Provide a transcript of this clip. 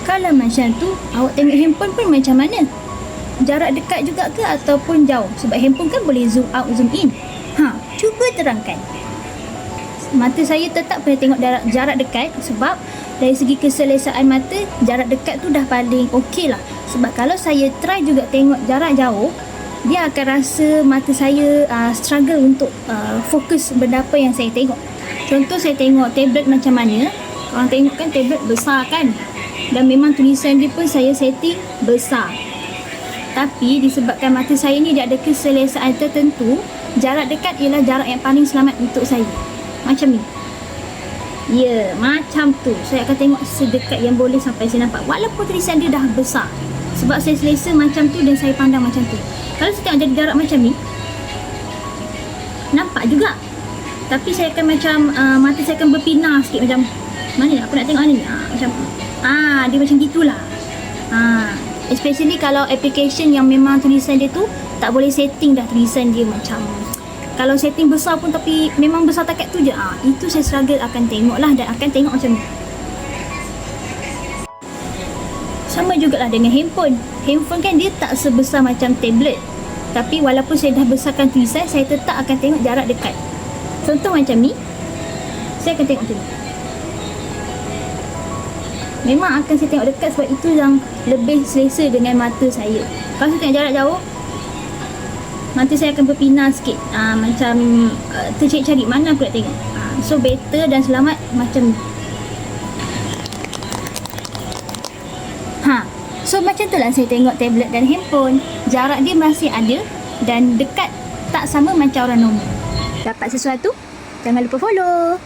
Kalau macam tu, awak tengok handphone pun macam mana? Jarak dekat juga ke ataupun jauh? Sebab handphone kan boleh zoom out, zoom in. Cuba terangkan. Mata saya tetap boleh tengok jarak dekat sebab dari segi keselesaan mata, jarak dekat tu dah paling okey lah. Sebab kalau saya try juga tengok jarak jauh, dia akan rasa mata saya struggle untuk fokus benda apa yang saya tengok. Contoh saya tengok tablet macam mana, korang tengok kan tablet besar kan, dan memang tulisan dia pun saya setting besar. Tapi disebabkan mata saya ni dia ada keselesaan tertentu, jarak dekat ialah jarak yang paling selamat untuk saya. Macam ni. Ya, macam tu. Saya akan tengok sedekat yang boleh sampai saya nampak. Walaupun tulisan dia dah besar. Sebab saya selesa macam tu dan saya pandang macam tu. Kalau saya tengok jadi jarak macam ni, nampak juga. Tapi saya akan macam, mata saya akan berpinar sikit macam, mana aku nak tengok ni? Macam, dia macam gitulah. Especially kalau application yang memang tulisan dia tu tak boleh setting dah tulisan dia macam, kalau setting besar pun tapi memang besar takat tu je, itu saya struggle akan tengok lah dan akan tengok macam ni. Sama jugalah dengan handphone. Handphone kan dia tak sebesar macam tablet, tapi walaupun saya dah besarkan tulisan, saya tetap akan tengok jarak dekat. Contoh macam ni, saya akan tengok macam ni. Memang akan saya tengok dekat sebab itu yang lebih selesa dengan mata saya. Kalau saya tengok jarak jauh, mata saya akan berpinar sikit, macam tercari-cari mana aku nak tengok. So better dan selamat macam ni. So macam tu lah saya tengok tablet dan handphone. Jarak dia masih ada dan dekat, tak sama macam orang normal. Dapat sesuatu? Jangan lupa follow.